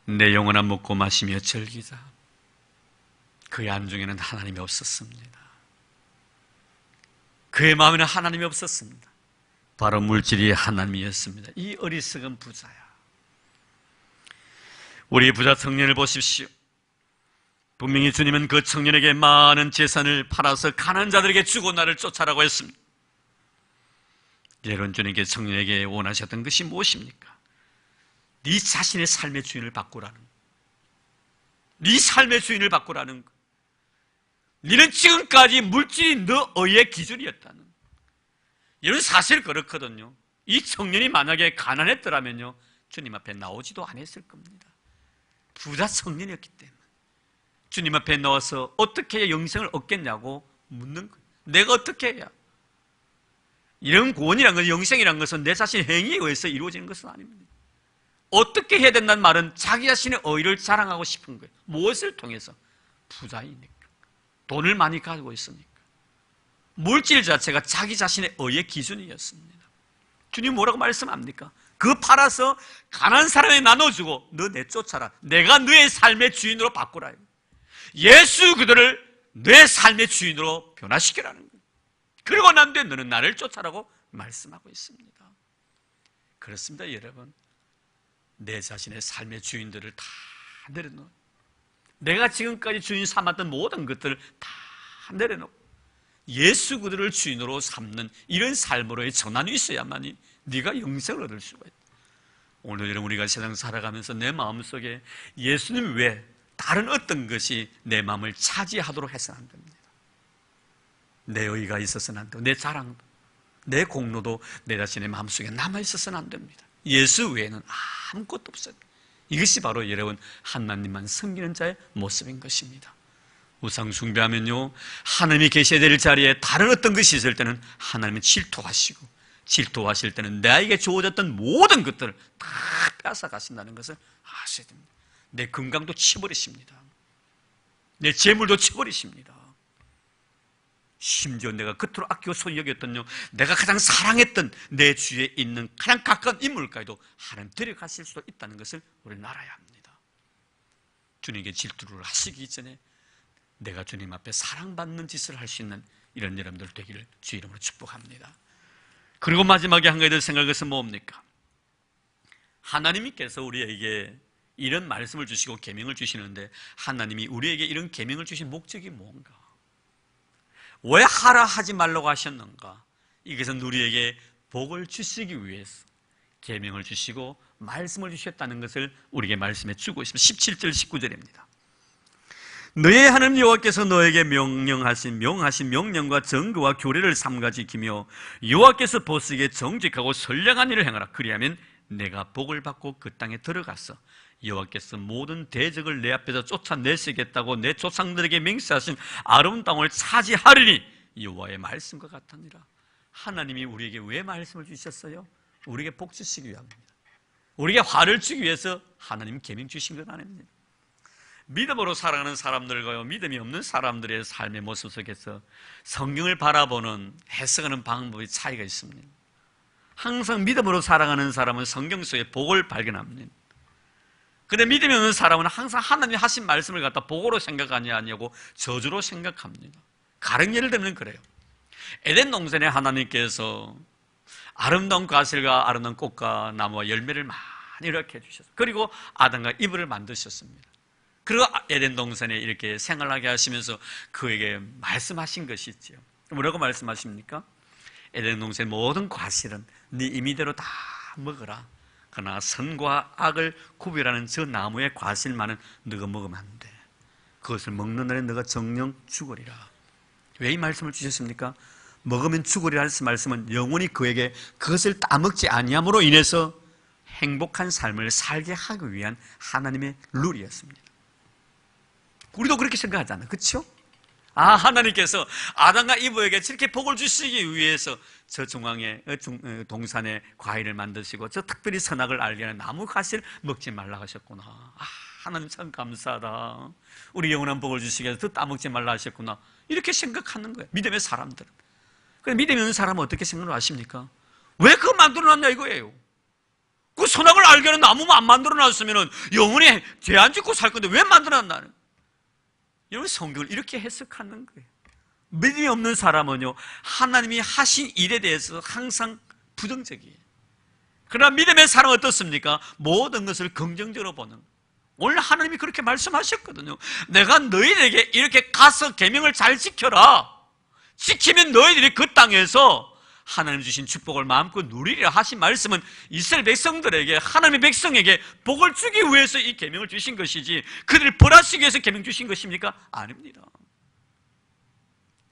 내 영혼아 먹고 마시며 즐기자. 그의 안중에는 하나님이 없었습니다. 그의 마음에는 하나님이 없었습니다. 바로 물질이 하나님이었습니다. 이 어리석은 부자야. 우리 부자 청년을 보십시오. 분명히 주님은 그 청년에게 많은 재산을 팔아서 가난한 자들에게 주고 나를 쫓아라고 했습니다. 여러분, 주님께 청년에게 원하셨던 것이 무엇입니까? 네 자신의 삶의 주인을 바꾸라는 것. 네 삶의 주인을 바꾸라는 것. 너는 지금까지 물질이 너의 기준이었다는 것. 이런 사실 그렇거든요. 이 청년이 만약에 가난했더라면요, 주님 앞에 나오지도 않았을 겁니다. 부자 청년이었기 때문에 주님 앞에 나와서 어떻게 해야 영생을 얻겠냐고 묻는 거예요. 내가 어떻게 해야? 이런 구원이란 것은, 영생이란 것은 내 자신의 행위에 의해서 이루어지는 것은 아닙니다. 어떻게 해야 된다는 말은 자기 자신의 의의를 자랑하고 싶은 거예요. 무엇을 통해서? 부자이니까. 돈을 많이 가지고 있으니까. 물질 자체가 자기 자신의 의의 기준이었습니다. 주님 뭐라고 말씀합니까? 그 팔아서 가난한 사람에 나눠주고 너 내쫓아라. 내가 너의 삶의 주인으로 바꾸라. 예수 그들을 내 삶의 주인으로 변화시키라는 거예요. 그러고 난 뒤에 너는 나를 쫓아라고 말씀하고 있습니다. 그렇습니다, 여러분. 내 자신의 삶의 주인들을 다 내려놓고, 내가 지금까지 주인 삼았던 모든 것들을 다 내려놓고 예수 그들을 주인으로 삼는 이런 삶으로의 전환이 있어야만이 네가 영생을 얻을 수가 있다. 오늘 여러분, 우리가 세상 살아가면서 내 마음속에 예수님 외에 다른 어떤 것이 내 마음을 차지하도록 해서는 안 됩니다. 내 의의가 있어서는 안 되고, 내 자랑도, 내 공로도 내 자신의 마음속에 남아있어서는 안 됩니다. 예수 외에는 아무것도 없어요. 이것이 바로 여러분, 하나님만 섬기는 자의 모습인 것입니다. 우상 숭배하면요, 하나님이 계셔야 될 자리에 다른 어떤 것이 있을 때는 하나님은 질투하시고, 질투하실 때는 나에게 주어졌던 모든 것들을 다 뺏어가신다는 것을 아셔야 됩니다. 내 건강도 치버리십니다. 내 재물도 치버리십니다. 심지어 내가 그토록 아끼고 소중히 여겼던, 내가 가장 사랑했던 내 주위에 있는 가장 가까운 인물까지도 하나님 데려가실 수도 있다는 것을 우리는 알아야 합니다. 주님께 질투를 하시기 전에 내가 주님 앞에 사랑받는 짓을 할 수 있는 이런 여러분들 되기를 주 이름으로 축복합니다. 그리고 마지막에 한 가지 더 생각할 것은 뭡니까? 하나님께서 우리에게 이런 말씀을 주시고 계명을 주시는데, 하나님이 우리에게 이런 계명을 주신 목적이 뭔가? 왜 하라 하지 말라고 하셨는가? 이것은 우리에게 복을 주시기 위해서 계명을 주시고 말씀을 주셨다는 것을 우리에게 말씀해 주고 있습니다. 17절 19절입니다. 너의 하나님 여호와께서 너에게 명하신 명령과 정거와 규례를 삼가 지키며 여호와께서 보시기에 정직하고 선량한 일을 행하라. 그리하면 내가 복을 받고 그 땅에 들어가서 여호와께서 모든 대적을 내 앞에서 쫓아내시겠다고 내 조상들에게 맹세하신 아름다운 땅을 차지하리니 여호와의 말씀과 같으니라. 하나님이 우리에게 왜 말씀을 주셨어요? 우리에게 복 주시기 위함입니다. 우리에게 화를 주기 위해서 하나님 계명 주신 건 아닙니다. 믿음으로 살아가는 사람들과 믿음이 없는 사람들의 삶의 모습 속에서 성경을 바라보는, 해석하는 방법의 차이가 있습니다. 항상 믿음으로 살아가는 사람은 성경 속에 복을 발견합니다. 그런데 믿음이 없는 사람은 항상 하나님이 하신 말씀을 갖다 복으로 생각하지 아니하고 저주로 생각합니다. 가령 예를 들면 그래요. 에덴 동산에 하나님께서 아름다운 과실과 아름다운 꽃과 나무와 열매를 많이 이렇게 해주셨어요. 그리고 아담과 이브를 만드셨습니다. 그리고 에덴 동산에 이렇게 생활하게 하시면서 그에게 말씀하신 것이 있죠. 뭐라고 말씀하십니까? 에덴 동산의 모든 과실은 네 임의대로 다 먹어라. 그러나 선과 악을 구별하는 저 나무의 과실만은 너가 먹으면 안 돼. 그것을 먹는 날에 너가 정령 죽으리라. 왜 이 말씀을 주셨습니까? 먹으면 죽으리라 하신 말씀은 영원히 그에게 그것을 따먹지 아니함으로 인해서 행복한 삶을 살게 하기 위한 하나님의 룰이었습니다. 우리도 그렇게 생각하잖아요. 그렇죠? 하나님께서 아담과 이브에게 저렇게 복을 주시기 위해서 저 중앙에 동산에 과일을 만드시고 저 특별히 선악을 알게 하는 나무 과실 먹지 말라고 하셨구나. 하나님 참 감사하다. 우리 영원한 복을 주시기 위해서 더 따먹지 말라 하셨구나. 이렇게 생각하는 거예요. 믿음의 사람들은. 그런데 믿음이 없는 사람은 어떻게 생각을 하십니까? 왜 그거 만들어놨냐 이거예요. 그 선악을 알게 하는 나무만 안 만들어놨으면 영원히 죄 안 짓고 살 건데 왜 만들어놨나? 여러분, 성경을 이렇게 해석하는 거예요. 믿음이 없는 사람은요, 하나님이 하신 일에 대해서 항상 부정적이에요. 그러나 믿음의 사람은 어떻습니까? 모든 것을 긍정적으로 보는 거예요. 오늘 하나님이 그렇게 말씀하셨거든요. 내가 너희에게 이렇게 가서 계명을 잘 지켜라. 지키면 너희들이 그 땅에서 하나님 주신 축복을 마음껏 누리리라 하신 말씀은 이스라엘 백성들에게, 하나님의 백성에게 복을 주기 위해서 이 계명을 주신 것이지 그들을 벌하시기 위해서 계명 주신 것입니까? 아닙니다.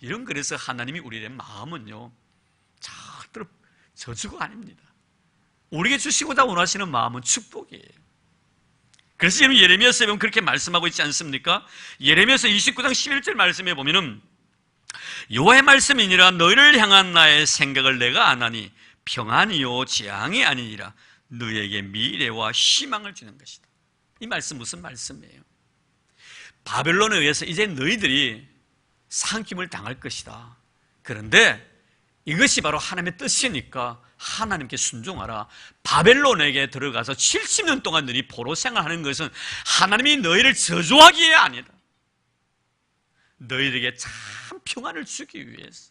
이런, 그래서 하나님이 우리의 마음은요, 절대로 저주가 아닙니다. 우리에게 주시고자 원하시는 마음은 축복이에요. 그래서 지금 예레미야서에 보면 그렇게 말씀하고 있지 않습니까? 예레미야서 29장 11절 말씀에 보면은 여호와의 말씀이니라 너희를 향한 나의 생각을 내가 아나니 평안이요 재앙이 아니니라 너희에게 미래와 희망을 주는 것이다. 이 말씀 무슨 말씀이에요? 바벨론에 의해서 이제 너희들이 상김을 당할 것이다. 그런데 이것이 바로 하나님의 뜻이니까 하나님께 순종하라. 바벨론에게 들어가서 70년 동안 너희 포로 생활하는 것은 하나님이 너희를 저주하기에 아니라 너희에게 참 평안을 주기 위해서,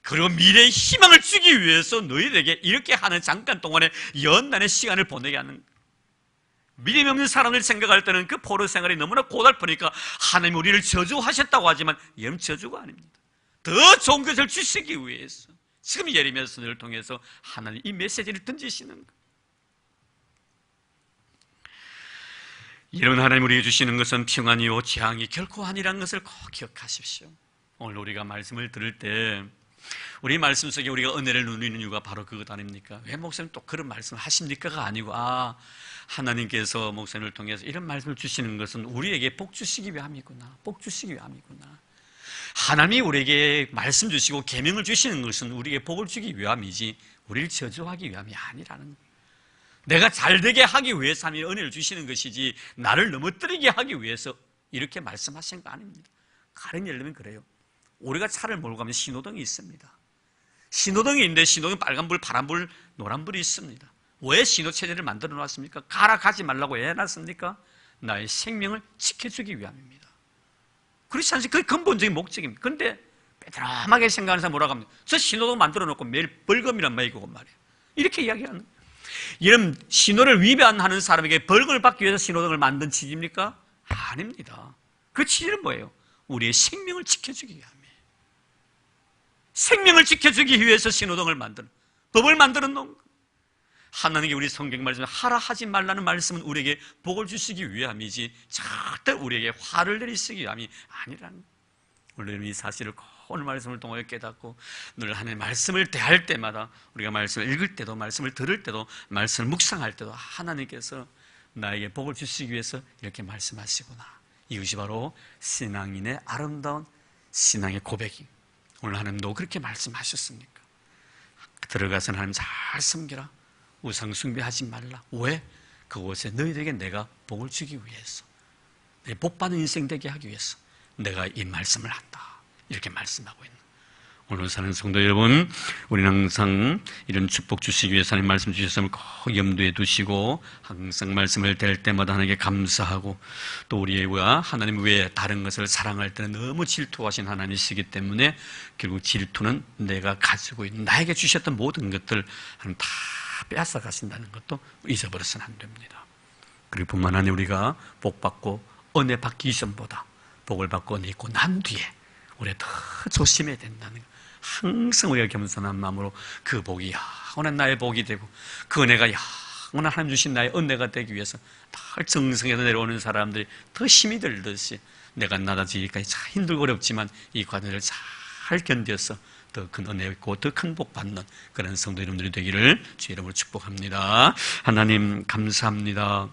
그리고 미래의 희망을 주기 위해서 너희에게 이렇게 하는 잠깐 동안의 연단의 시간을 보내게 하는 거예요. 믿음이 없는 사람을 생각할 때는 그 포로 생활이 너무나 고달프니까 하나님 우리를 저주하셨다고 하지만 여러분, 저주가 아닙니다. 더 좋은 것을 주시기 위해서 지금 예레미야서를 통해서 하나님 이 메시지를 던지시는 거예요. 이런 하나님 우리에게 주시는 것은 평안이요 재앙이 결코 아니라는 것을 꼭 기억하십시오. 오늘 우리가 말씀을 들을 때 우리 말씀 속에 우리가 은혜를 누리는 이유가 바로 그것 아닙니까? 왜 목사님 또 그런 말씀을 하십니까가 아니고, 하나님께서 목사님을 통해서 이런 말씀을 주시는 것은 우리에게 복 주시기 위함이구나, 복 주시기 위함이구나. 하나님이 우리에게 말씀 주시고 계명을 주시는 것은 우리에게 복을 주기 위함이지 우리를 저주하기 위함이 아니라는 거예요. 내가 잘되게 하기 위해서 하나님이 은혜를 주시는 것이지 나를 넘어뜨리게 하기 위해서 이렇게 말씀하신 거 아닙니다. 가령 예를 들면 그래요. 우리가 차를 몰고 가면 신호등이 있습니다. 신호등이 있는데 신호등 빨간불, 파란불, 노란불이 있습니다. 왜 신호체제를 만들어 놨습니까? 가라 가지 말라고 왜 해놨습니까? 나의 생명을 지켜주기 위함입니다. 그렇지 않습니까? 그게 근본적인 목적입니다. 그런데 빼드람하게 생각하는 사람 뭐라고 합니까? 저 신호등 만들어 놓고 매일 벌금이란 말이고 말이에요. 이렇게 이야기하는 거예요. 이런 신호를 위반하는 사람에게 벌금을 받기 위해서 신호등을 만든 취지입니까? 아닙니다. 그 취지는 뭐예요? 우리의 생명을 지켜주기 위함이에요. 생명을 지켜주기 위해서 신호등을 만드는, 법을 만들어 놓은 거예요. 하나님께 우리 성경 말씀 하라 하지 말라는 말씀은 우리에게 복을 주시기 위함이지 절대 우리에게 화를 내리시기 위함이 아니라는 거예요. 우리는 이 사실을 오늘 말씀을 통하여 깨닫고 늘 하나님의 말씀을 대할 때마다, 우리가 말씀을 읽을 때도, 말씀을 들을 때도, 말씀을 묵상할 때도 하나님께서 나에게 복을 주시기 위해서 이렇게 말씀하시구나. 이것이 바로 신앙인의 아름다운 신앙의 고백이. 오늘 하나님도 그렇게 말씀하셨습니까? 들어가서 하나님 잘 섬기라. 우상 숭배하지 말라. 왜? 그곳에 너희들에게 내가 복을 주기 위해서, 내 복받는 인생 되게 하기 위해서 내가 이 말씀을 한다. 이렇게 말씀하고 있는. 오늘 사는 성도 여러분, 우리는 항상 이런 축복 주시기 위해서 하나님 말씀 주셨음을 꼭 염두에 두시고 항상 말씀을 댈 때마다 하나님께 감사하고, 또 우리가 하나님 외에 다른 것을 사랑할 때는 너무 질투하신 하나님이시기 때문에 결국 질투는 내가 가지고 있는, 나에게 주셨던 모든 것들 하나님 다 빼앗아 가신다는 것도 잊어버려서는 안 됩니다. 그리고 뿐만 아니라 우리가 복받고 은혜 받기 이전보다 복을 받고 은혜 있고 난 뒤에 우리가 더 조심해야 된다는 거. 항상 우리가 겸손한 마음으로 그 복이 영원한 나의 복이 되고 그 은혜가 영원한 하나님 주신 나의 은혜가 되기 위해서 더 정성에서 내려오는 사람들이 더 힘이 들듯이 내가 나아지기까지 참 힘들고 어렵지만 이 과정을 잘 견뎌서 더 큰 은혜 있고 더 큰 복 받는 그런 성도 여러분들이 되기를 주의 이름으로 축복합니다. 하나님 감사합니다.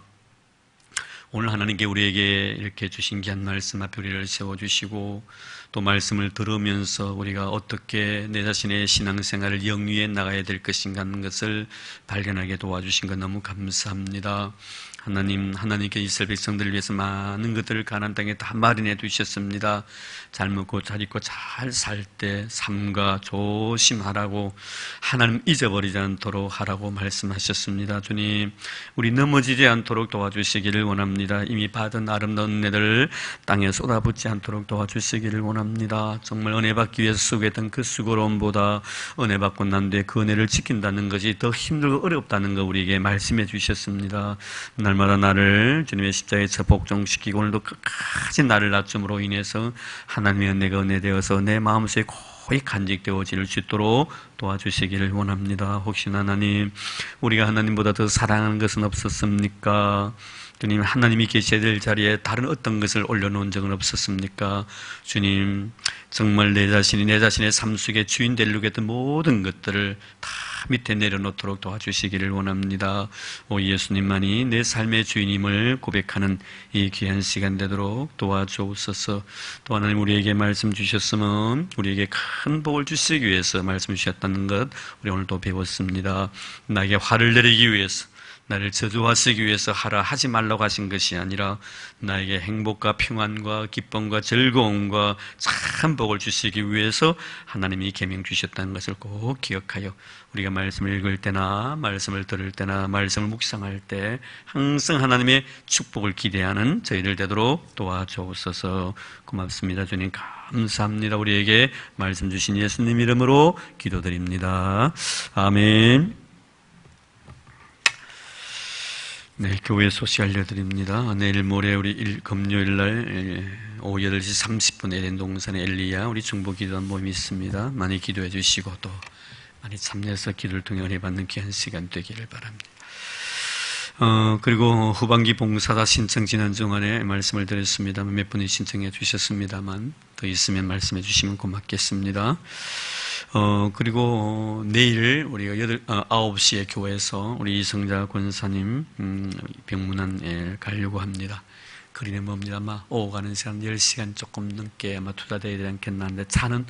오늘 하나님께 우리에게 이렇게 주신 귀한 말씀 앞에 우리를 세워주시고 또 말씀을 들으면서 우리가 어떻게 내 자신의 신앙생활을 영위해 나가야 될 것인가 하는 것을 발견하게 도와주신 것 너무 감사합니다. 하나님께 이스라엘 백성들을 위해서 많은 것들을 가나안 땅에 다 마련해 두셨습니다. 잘 먹고 잘 입고 잘 살 때 삼가 조심하라고, 하나님 잊어버리지 않도록 하라고 말씀하셨습니다. 주님, 우리 넘어지지 않도록 도와주시기를 원합니다. 이미 받은 아름다운 은혜를 땅에 쏟아붓지 않도록 도와주시기를 원합니다. 정말 은혜 받기 위해서 수고했던 그 수고로움보다 은혜 받고 난 뒤에 그 은혜를 지킨다는 것이 더 힘들고 어렵다는 거 우리에게 말씀해 주셨습니다. 날마다 나를 주님의 십자가에서 복종시키고 오늘도 끝까지 나를 낮춤으로 인해서 하나님의 은혜가 은혜되어서 내 마음속에 거의 간직되어질 수 있도록 도와주시기를 원합니다. 혹시나 하나님, 우리가 하나님보다 더 사랑하는 것은 없었습니까? 주님, 하나님이 계셔야 될 자리에 다른 어떤 것을 올려놓은 적은 없었습니까? 주님, 정말 내 자신의 삶 속에 주인 되려고 했던 모든 것들을 다 밑에 내려놓도록 도와주시기를 원합니다. 오 예수님만이 내 삶의 주인임을 고백하는 이 귀한 시간 되도록 도와주옵소서. 또 하나님, 우리에게 말씀 주셨으면 우리에게 큰 복을 주시기 위해서 말씀 주셨다는 것 우리 오늘도 배웠습니다. 나에게 화를 내리기 위해서, 나를 저주하시기 위해서 하라 하지 말라고 하신 것이 아니라 나에게 행복과 평안과 기쁨과 즐거움과 참 복을 주시기 위해서 하나님이 계명 주셨다는 것을 꼭 기억하여 우리가 말씀을 읽을 때나 말씀을 들을 때나 말씀을 묵상할 때 항상 하나님의 축복을 기대하는 저희들 되도록 도와주옵소서. 고맙습니다. 주님, 감사합니다. 우리에게 말씀 주신 예수님 이름으로 기도드립니다. 아멘. 네, 교회 소식 알려드립니다. 내일 모레 우리 금요일 날 오후 8시 30분에 에덴 동산의 엘리야 우리 중보 기도원 모임이 있습니다. 많이 기도해 주시고 또 많이 참여해서 기도를 통해 은혜 받는 귀한 시간 되기를 바랍니다. 그리고 후반기 봉사다 신청 지난 중간에 말씀을 드렸습니다. 몇 분이 신청해 주셨습니다만 더 있으면 말씀해 주시면 고맙겠습니다. 그리고 내일 우리가 9시에 교회에서 우리 이성자 권사님 병문안에 가려고 합니다. 거리는 멉니다. 아마 오고 가는 시간 10시간 조금 넘게 아마 투자되어야 되지 않겠나 하는데 차는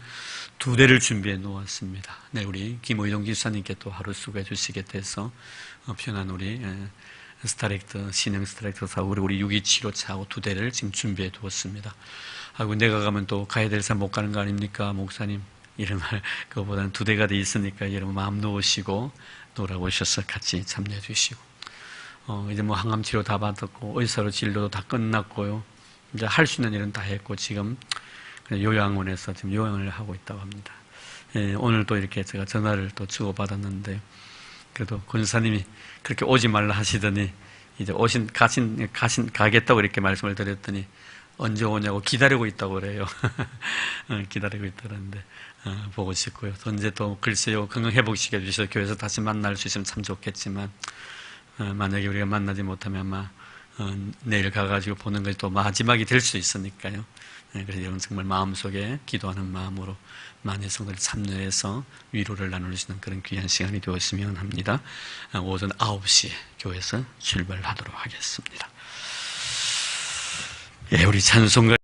2대를 준비해 놓았습니다. 네, 우리 김의동 기사님께 또 하루 수고해 주시겠다 해서 편한 우리 신형 스타렉터 사고 우리 6275 차하고 2대를 지금 준비해 두었습니다. 하고 내가 가면 또 가야 될 사람 못 가는 거 아닙니까, 목사님? 이런 말, 그거보다는 2대가 돼 있으니까 여러분 마음 놓으시고 놀아오셔서 같이 참여해 주시고, 이제 뭐 항암치료 다 받았고, 의사로 진료도 다 끝났고요. 이제 할 수 있는 일은 다 했고, 지금 요양원에서 지금 요양을 하고 있다고 합니다. 예, 오늘 또 이렇게 제가 전화를 또 주고받았는데, 그래도 권사님이 그렇게 오지 말라 하시더니, 이제 가겠다고 이렇게 말씀을 드렸더니, 언제 오냐고 기다리고 있다고 그래요. 기다리고 있다는데 보고 싶고요. 언제 또 글쎄요, 건강 회복시켜 주셔서 교회에서 다시 만날 수 있으면 참 좋겠지만 만약에 우리가 만나지 못하면 아마 내일 가가지고 보는 것이 또 마지막이 될 수 있으니까요. 그래서 여러분 정말 마음속에 기도하는 마음으로 많은 성도들 참여해서 위로를 나눌 수 있는 그런 귀한 시간이 되었으면 합니다. 오전 9시에 교회에서 출발하도록 하겠습니다. 예, 우리 찬송가